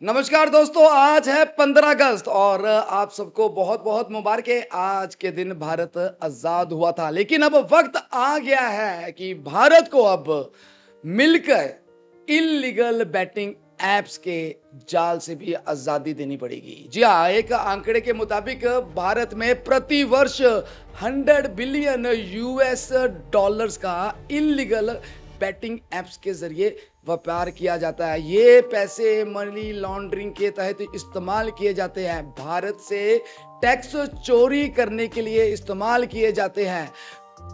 नमस्कार दोस्तों, आज है 15 अगस्त और आप सबको बहुत-बहुत मुबारकें। आज के दिन भारत आज़ाद हुआ था, लेकिन अब वक़्त आ गया है कि भारत को अब मिलकर इल्लीगल बेटिंग ऐप्स के जाल से भी आज़ादी देनी पड़ेगी। जी हाँ, एक आंकड़े के मुताबिक भारत में प्रति वर्ष 100 बिलियन यूएस डॉलर्स का इल्लीगल बेटिंग ऐप्स के ज़रिए व्यापार किया जाता है। ये पैसे मनी लॉन्ड्रिंग के तहत इस्तेमाल किए जाते हैं। भारत से टैक्स चोरी करने के लिए इस्तेमाल किए जाते हैं।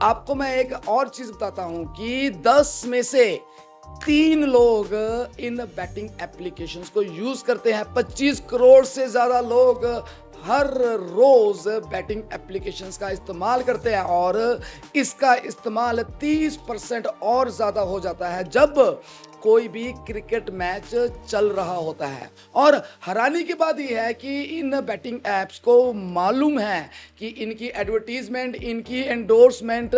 आपको मैं एक और चीज़ बताता हूँ कि 10 में से 3 लोग इन बेटिंग एप्लीकेशंस को यूज़ करते हैं। 25 करोड़ से ज़्यादा लोग हर रोज़ बेटिंग एप्लीकेशंस का इस्तेमाल करते हैं और इसका इस्तेमाल 30% और ज़्यादा हो जाता है जब कोई भी क्रिकेट मैच चल रहा होता है। और हैरानी की बात यह है कि इन बेटिंग ऐप्स को मालूम है कि इनकी एडवर्टीजमेंट, इनकी एंडोर्समेंट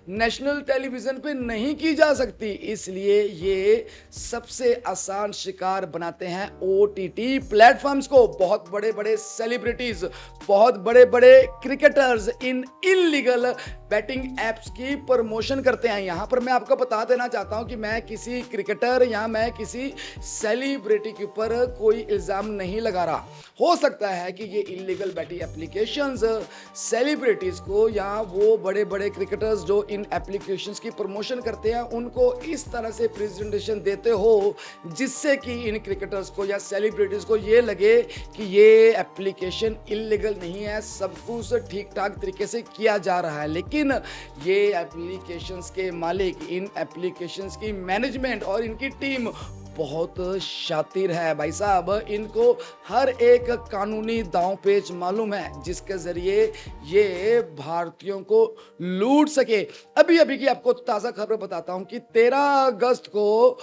नेशनल टेलीविज़न पे नहीं की जा सकती, इसलिए ये सबसे आसान शिकार बनाते हैं ओटीटी प्लेटफॉर्म्स को। बहुत बड़े-बड़े सेलिब्रिटीज़, बहुत बड़े-बड़े क्रिकेटर्स इन इल्लीगल बेटिंग ऐप्स की प्रमोशन करते हैं। यहाँ पर मैं आपको बता देना चाहता हूँ कि मैं किसी क्रिकेटर या मैं किसी सेलिब्रिटी के ऊपर कोई इल्ज़ाम नहीं लगा रहा। हो सकता है कि ये इल्लीगल बेटिंग एप्लीकेशंस सेलिब्रिटीज़ को या वो बड़े-बड़े क्रिकेटर्स जो इन एप्लीकेशंस की प्रमोशन करते हैं, उनको इस तरह से प्रेजेंटेशन देते हो जिससे कि इन क्रिकेटर्स को या सेलिब्रिटीज़ को ये लगे कि ये एप्लीकेशन इल्लीगल नहीं है, सब कुछ ठीक-ठाक तरीके से किया जा रहा है। लेकिन ये एप्लीकेशंस के मालिक, इन एप्लीकेशंस की मैनेजमेंट और इनकी टीम बहुत शातिर है भाई साहब। इनको हर एक कानूनी दांव-पेच मालूम है जिसके ज़रिए ये भारतीयों को लूट सके। अभी-अभी की आपको ताज़ा खबर बताता हूँ कि 13 अगस्त को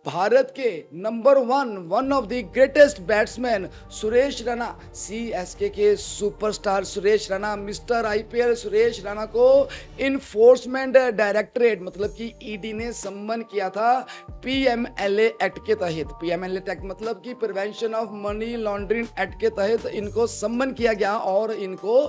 भारत के number one of the greatest batsman Suresh Raina, CSK के superstar Suresh Raina, mister IPL Suresh Raina को इन्फोर्समेंट डायरेक्टरेट मतलब कि ईडी ने सम्मन किया था पीएमएलए एक्ट के तहत। पीएमएलए एक्ट मतलब कि prevention of money laundering act के तहत इनको सम्मन किया गया और इनको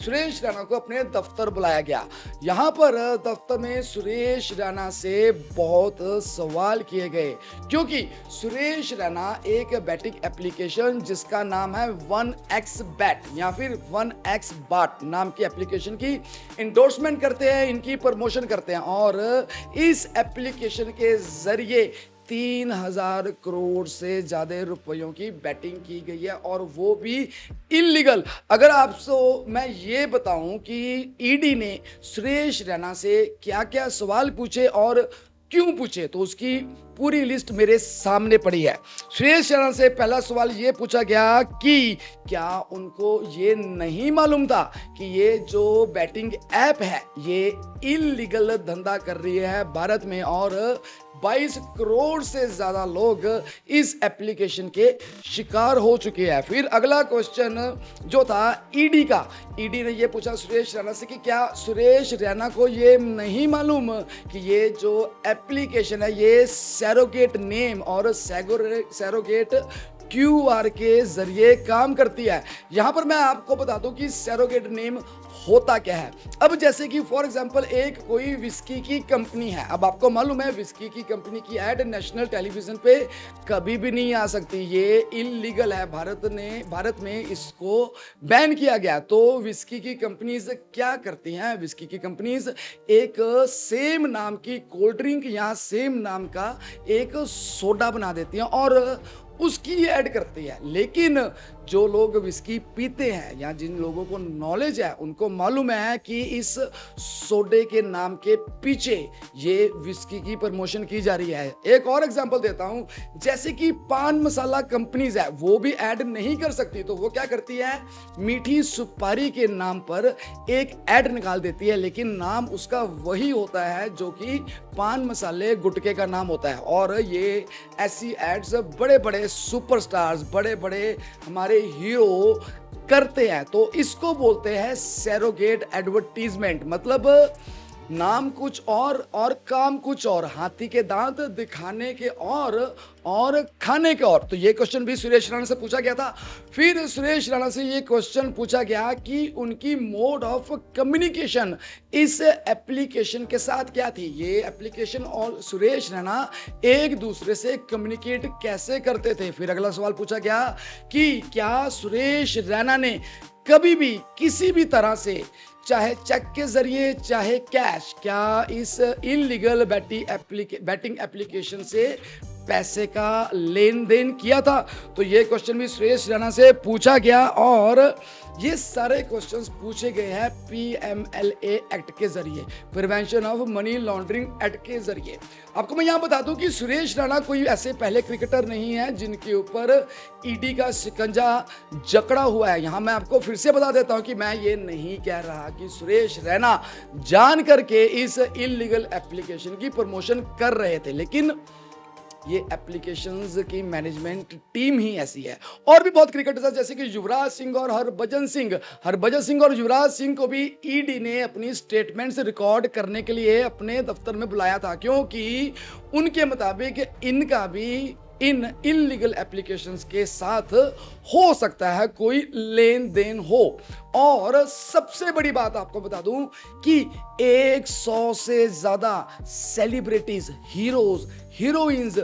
सुरेश रैना को अपने दफ्तर बुलाया गया। यहाँ पर दफ्तर में सुरेश रैना से बहुत सवाल किए गए क्योंकि सुरेश रैना एक बैटिंग एप्लीकेशन जिसका नाम है 1xBet या फिर 1xBat नाम की एप्लीकेशन की इंडोर्समेंट करते हैं, इनकी प्रमोशन करते हैं और इस एप्लीकेशन के जरिए 3000 करोड़ से ज्यादा रुपयों की बैटिंग की गई है और वो भी इल्लीगल। अगर आपको मैं ये बताऊं कि ईडी ने सुरेश रैना से क्या-क्या सवाल पूछे और क्यों पूछे, तो उसकी पूरी लिस्ट मेरे सामने पड़ी है। सुरेश रैना से पहला सवाल ये पूछा गया कि क्या उनको ये नहीं मालूम था कि ये जो बैटिंग ऐप है ये इल्लीगल धंधा कर रही है भारत में और 22 करोड़ से ज्यादा लोग इस एप्लीकेशन के शिकार हो चुके हैं। फिर अगला क्वेश्चन जो था ईडी का, ईडी ने ये पूछा सुरेश रैना से कि क्या सुरेश रैना को ये नहीं मालूम कि ये जो एप्लीकेशन है ये सैरोगेट नेम और सैरोगेट क्यूआर के जरिए काम करती है। यहां पर मैं आपको बता दूं कि सैरोगेट नेम होता क्या है। अब जैसे कि फॉर एग्जांपल एक कोई विस्की की कंपनी है, अब आपको मालूम है विस्की की कंपनी की ऐड नेशनल टेलीविजन पे कभी भी नहीं आ सकती, ये इल्लीगल है। भारत में इसको बैन किया गया। तो विस्की की कंपनीज क्या करती हैं, विस्की की कंपनीज एक सेम नाम की कोल्ड ड्रिंक या सेम नाम का एक सोडा बना देती हैं और उसकी ऐड करती है। लेकिन जो लोग विस्की पीते हैं या जिन लोगों को नॉलेज है उनको मालूम है कि इस सोडे के नाम के पीछे ये विस्की की प्रमोशन की जा रही है। एक और एग्जांपल देता हूं, जैसे कि पान मसाला कंपनीज है वो भी ऐड नहीं कर सकती, तो वो क्या करती है मीठी सुपारी के नाम पर एक ऐड निकाल देती है, लेकिन नाम उसका वही होता है जो कि पान मसाले गुटके का नाम होता है। और ये ऐसी एड्स बड़े बड़े सुपरस्टार्स, बड़े बड़े हमारे हीरो करते हैं। तो इसको बोलते हैं सैरोगेट एडवर्टीजमेंट। मतलब नाम कुछ और काम कुछ और, हाथी के दांत दिखाने के और खाने के और। तो ये क्वेश्चन भी सुरेश राणा से पूछा गया था। फिर सुरेश राणा से ये क्वेश्चन पूछा गया कि उनकी मोड ऑफ कम्युनिकेशन इस एप्लीकेशन के साथ क्या थी। ये एप्लीकेशन और सुरेश राणा एक दूसरे से कम्युनिकेट कैसे करते थे। फिर अगला सवाल पूछा गया कि क्या सुरेश रैना ने कभी भी किसी भी तरह से, चाहे चेक के जरिए चाहे कैश, क्या इस इलीगल बैटिंग एप्लीकेशन से पैसे का लेन देन किया था। तो ये क्वेश्चन भी सुरेश रैना से पूछा गया और ये सारे क्वेश्चंस पूछे गए हैं पीएमएलए एक्ट के जरिए, prevention of money laundering act के जरिए। आपको मैं यहाँ बता दूं कि सुरेश रैना कोई ऐसे पहले क्रिकेटर नहीं है जिनके ऊपर ईडी का शिकंजा जकड़ा हुआ है। यहाँ मैं आपको फिर से बता देता हूँ कि मैं ये नहीं कह रहा कि सुरेश रैना जान करके इस इलीगल एप्लीकेशन की प्रमोशन कर रहे थे, लेकिन ये एप्लीकेशंस की मैनेजमेंट टीम ही ऐसी है। और भी बहुत क्रिकेटर्स हैं जैसे कि युवराज सिंह और हरभजन सिंह और युवराज सिंह को भी ईडी ने अपनी स्टेटमेंट्स रिकॉर्ड करने के लिए अपने दफ्तर में बुलाया था, क्योंकि उनके मुताबिक इनका भी इन इलीगल एप्लीकेशंस के साथ हो सकता है कोई लेन देन हो। और सबसे बड़ी बात आपको बता दूं कि 100 से ज्यादा celebrities, heroes, heroines,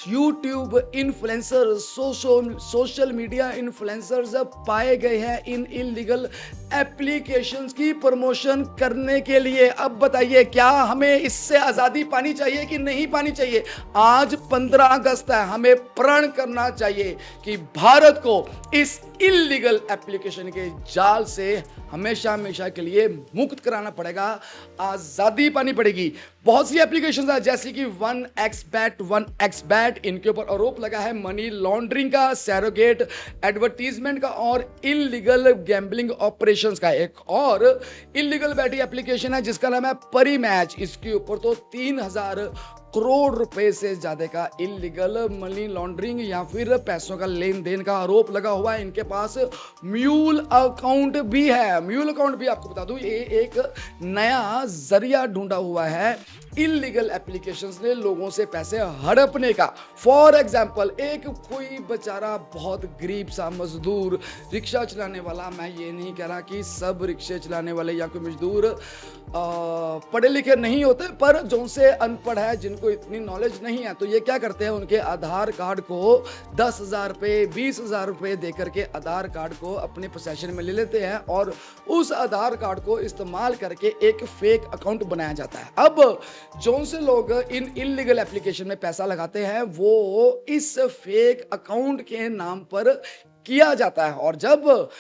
YouTube influencer, social media influencers पाए गए हैं इन इलीगल एप्लीकेशंस की प्रमोशन करने के लिए। अब बताइए क्या हमें इससे आजादी पानी चाहिए कि नहीं पानी चाहिए। आज 15 अगस्त है, हमें प्रण करना चाहिए कि भारत को इस इलीगल एप्लीकेशन के जाल से हमेशा हमेशा के लिए मुक्त कराना पड़ेगा, आजादी पानी पड़ेगी। बहुत सी एप्लीकेशंस है जैसे कि 1xBet, इनके ऊपर आरोप लगा है मनी लॉन्ड्रिंग का, सैरोगेट एडवर्टीजमेंट का और इलीगल गैम्बलिंग ऑपरेशंस का। एक और इलीगल बैटिंग एप्लीकेशन है जिसका नाम है परी मैच। इसके ऊपर तो 3000 करोड़ रुपए से ज्यादा का इलीगल मनी लॉन्ड्रिंग या फिर पैसों का लेन देन का आरोप लगा हुआ है। इनके पास म्यूल अकाउंट भी है। म्यूल अकाउंट भी आपको बता दूं ये एक नया जरिया ढूंढा हुआ है इलीगल एप्लीकेशंस ने लोगों से पैसे हड़पने का। फॉर एग्जाम्पल, एक कोई बेचारा बहुत गरीब सा मजदूर, रिक्शा चलाने वाला, मैं ये नहीं कह रहा कि सब रिक्शे चलाने वाले या कोई मजदूर पढ़े लिखे नहीं होते, पर जो से अनपढ़ है, जिनको इतनी नॉलेज नहीं है, तो ये क्या करते हैं, उनके आधार कार्ड को 10,000 रुपये 20,000 रुपये दे करके आधार कार्ड को अपने पोसेशन में ले लेते हैं और उस आधार कार्ड को इस्तेमाल करके एक फेक अकाउंट बनाया जाता है। अब जो से लोग इन इलीगल एप्लीकेशन में पैसा लगाते हैं वो इस फेक अकाउंट के नाम पर किया जाता है, और जब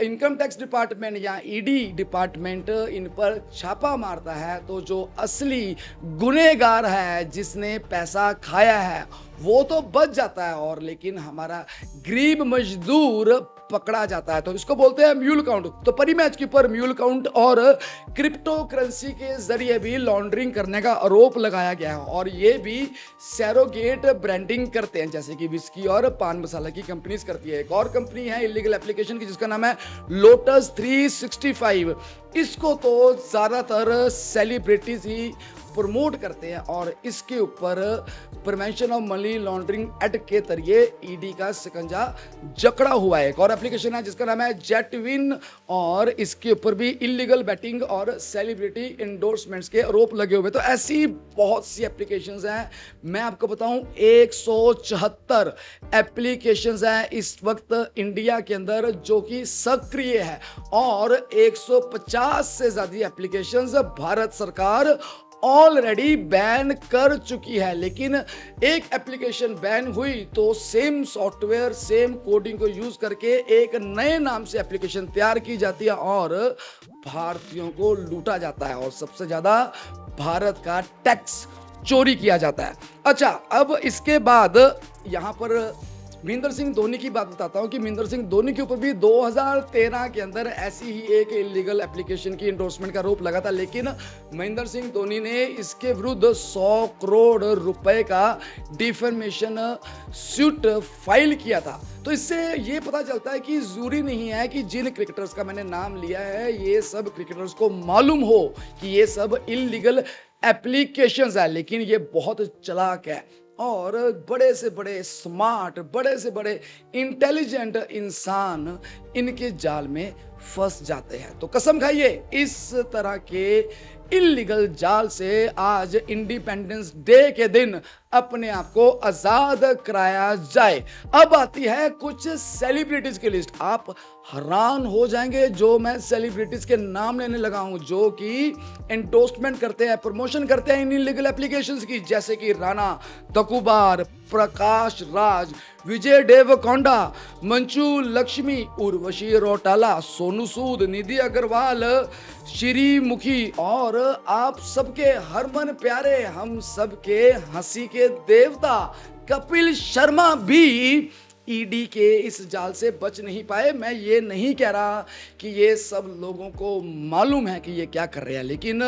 इनकम टैक्स डिपार्टमेंट या ईडी डिपार्टमेंट इन पर छापा मारता है तो जो असली गुनहगार है, जिसने पैसा खाया है, वो तो बच जाता है, और लेकिन हमारा गरीब मजदूर पकड़ा जाता है। तो इसको बोलते हैं म्यूल अकाउंट। तो परी मैच के ऊपर म्यूल अकाउंट और क्रिप्टो करेंसी के जरिए भी लॉन्ड्रिंग करने का आरोप लगाया गया है, और ये भी सैरोगेट ब्रांडिंग करते हैं जैसे कि विस्की और पान मसाला की कंपनीज करती है। एक और कंपनी है इलीगल एप्लीकेशन की जिसका नाम है लोटस 365। इसको तो ज्यादातर सेलिब्रिटीज ही प्रमोट करते हैं और इसके ऊपर prevention of money laundering act के जरिए ईडी का शिकंजा जकड़ा हुआ है। एक और एप्लीकेशन है जिसका नाम है जेटविन, और इसके ऊपर भी इलीगल बैटिंग और सेलिब्रिटी इंडोर्समेंट्स के आरोप लगे हुए। तो ऐसी बहुत सी एप्लीकेशंस हैं। मैं आपको बताऊं 174 एप्लीकेशंस हैं इस वक्त इंडिया के अंदर जो कि सक्रिय है, और 150 से ज्यादा एप्लीकेशंस भारत सरकार ऑलरेडी बैन कर चुकी है। लेकिन एक एप्लीकेशन बैन हुई तो सेम सॉफ्टवेयर, सेम कोडिंग को यूज करके एक नए नाम से एप्लीकेशन तैयार की जाती है और भारतीयों को लूटा जाता है, और सबसे ज्यादा भारत का टैक्स चोरी किया जाता है। अच्छा, अब इसके बाद यहाँ पर महेंद्र सिंह धोनी की बात बताता हूँ कि महेंद्र सिंह धोनी के ऊपर भी 2013 के अंदर ऐसी ही एक इलीगल एप्लीकेशन की इंडोर्समेंट का आरोप लगा था, लेकिन महेंद्र सिंह धोनी ने इसके विरुद्ध 100 करोड़ रुपए का डिफेमेशन सूट फाइल किया था। तो इससे ये पता चलता है कि जरूरी नहीं है कि जिन क्रिकेटर्स का मैंने नाम लिया है ये सब क्रिकेटर्स को मालूम हो कि ये सब इलीगल एप्लीकेशंस है, लेकिन ये बहुत चालाक है और बड़े से बड़े स्मार्ट, बड़े से बड़े इंटेलिजेंट इंसान इनके जाल में फंस जाते हैं। तो कसम खाइए इस तरह के इलीगल जाल से आज इंडिपेंडेंस डे के दिन अपने आप को आजाद कराया जाए। अब आती है कुछ सेलिब्रिटीज की लिस्ट। आप हैरान हो जाएंगे जो मैं सेलिब्रिटीज के नाम लेने लगा हूं जो कि एंडोर्समेंट करते हैं, प्रमोशन करते हैं इन इलीगल एप्लीकेशंस की, जैसे कि राणा दकुबार, प्रकाश राज, विजय देवकोंडा, मंचू लक्ष्मी, उर्वशी रौटाला, सोनू सूद, निधि अग्रवाल, श्रीमुखी और आप सबके हरमन प्यारे, हम सबके हंसी के देवता कपिल शर्मा भी ईडी के इस जाल से बच नहीं पाए। मैं ये नहीं कह रहा कि ये सब लोगों को मालूम है कि ये क्या कर रहे हैं, लेकिन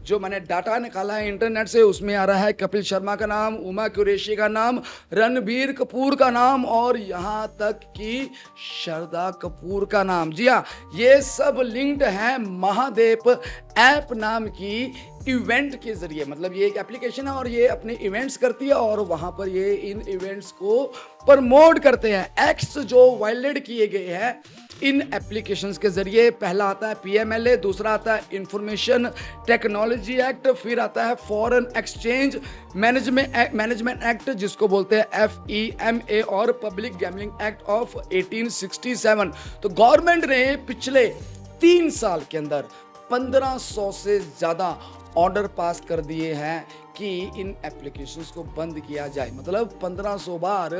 जो मैंने डाटा निकाला है इंटरनेट से उसमें आ रहा है कपिल शर्मा का नाम, उमा कुरैशी का नाम, रणबीर कपूर का नाम और यहाँ तक कि श्रद्धा कपूर का नाम। जी हाँ, ये सब लिंक्ड हैं महादेव ऐप नाम की इवेंट के जरिए। मतलब ये एक एप्लीकेशन है और ये अपने इवेंट्स करती है और वहां पर ये इन इवेंट्स को प्रमोट करते हैं। एक्ट्स जो वायलेट किए गए हैं इन एप्लीकेशंस के जरिए, पहला आता है पीएमएलए, दूसरा आता है इंफॉर्मेशन टेक्नोलॉजी एक्ट, फिर आता है फॉरेन एक्सचेंज मैनेजमेंट एक्ट जिसको बोलते हैं FEMA और पब्लिक गैम्बलिंग एक्ट ऑफ 1867। तो गवर्नमेंट ने पिछले 3 साल के अंदर 1500 से ज्यादा ऑर्डर पास कर दिए हैं कि इन एप्लीकेशंस को बंद किया जाए। मतलब 1500 बार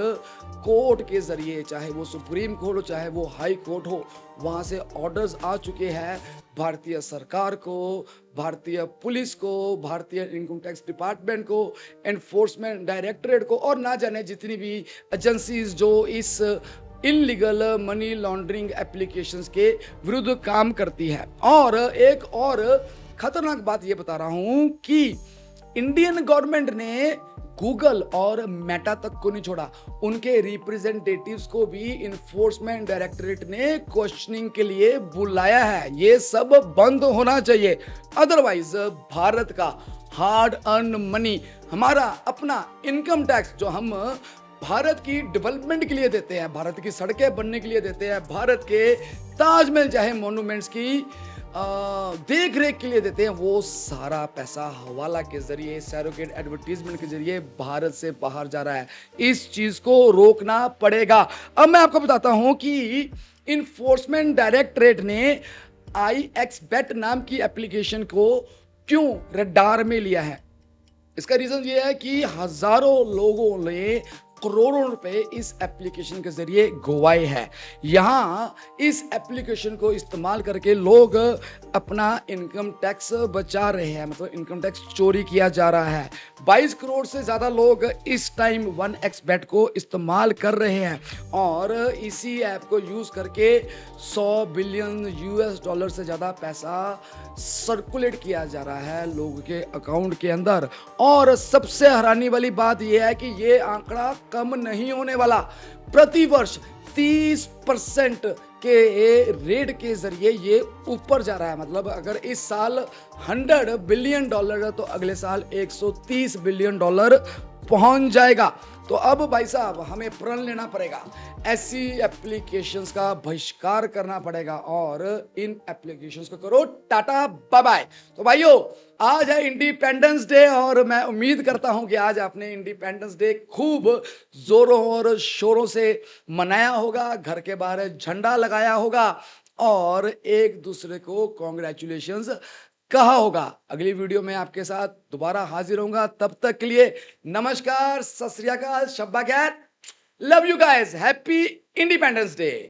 कोर्ट के जरिए, चाहे वो सुप्रीम कोर्ट हो चाहे वो हाई कोर्ट हो, वहां से ऑर्डर्स आ चुके हैं भारतीय सरकार को, भारतीय पुलिस को, भारतीय इनकम टैक्स डिपार्टमेंट को, एनफोर्समेंट डायरेक्टरेट को और ना जाने जितनी भी एजेंसीज जो इस इलीगल मनी लॉन्ड्रिंग एप्लीकेशंस के विरुद्ध काम करती है। और एक और खतरनाक बात ये बता रहा हूं कि इंडियन गवर्नमेंट ने गूगल और मेटा तक को नहीं छोड़ा, उनके रिप्रेजेंटेटिव्स को भी इन्फोर्समेंट डायरेक्टरेट ने क्वेश्चनिंग के लिए बुलाया है। ये सब बंद होना चाहिए, अदरवाइज भारत का हार्ड अर्न मनी, हमारा अपना इनकम टैक्स जो हम भारत की डेवलपमेंट के लिए देते हैं, भारत की सड़कें बनने के लिए देते हैं, भारत के ताजमहल चाहे मॉन्यूमेंट्स की देख रेख के लिए देते हैं, वो सारा पैसा हवाला के जरिए, सैरोगेट एडवर्टीजमेंट के जरिए भारत से बाहर जा रहा है। इस चीज को रोकना पड़ेगा। अब मैं आपको बताता हूं कि इन्फोर्समेंट डायरेक्टरेट ने IXBet नाम की एप्लीकेशन को क्यों रडार में लिया है। इसका रीजन ये है कि हजारों लोगों ने करोड़ों रुपए इस एप्लीकेशन के जरिए गवाए हैं। यहां इस एप्लीकेशन को इस्तेमाल करके लोग अपना इनकम टैक्स बचा रहे हैं, मतलब इनकम टैक्स चोरी किया जा रहा है। 22 करोड़ से ज्यादा लोग इस टाइम 1xBet को इस्तेमाल कर रहे हैं और इसी ऐप को यूज करके 100 बिलियन US डॉलर से ज्यादा पैसा सर्कुलेट किया जा रहा है लोगों के अकाउंट के अंदर। और सबसे हैरानी वाली बात यह है कि ये आंकड़ा कम नहीं होने वाला। प्रतिवर्ष 30% के रेट के जरिए ये ऊपर जा रहा है। मतलब अगर इस साल 100 बिलियन डॉलर है तो अगले साल 130 बिलियन डॉलर पहुंच जाएगा। तो अब भाई साहब हमें प्रण लेना पड़ेगा, ऐसी एप्लीकेशंस का बहिष्कार करना पड़ेगा और इन एप्लीकेशंस को करो टाटा बाय बाय। तो भाइयों आज है इंडिपेंडेंस डे और मैं उम्मीद करता हूं कि आज आपने इंडिपेंडेंस डे खूब जोरों और शोरों से मनाया होगा, घर के बाहर झंडा लगाया होगा और एक दूसरे को कॉन्ग्रेचुलेशंस कहा होगा। अगली वीडियो में आपके साथ दोबारा हाजिर होऊंगा, तब तक के लिए नमस्कार, सत श्री अकाल, शब्बा खैर, love you guys, happy independence day.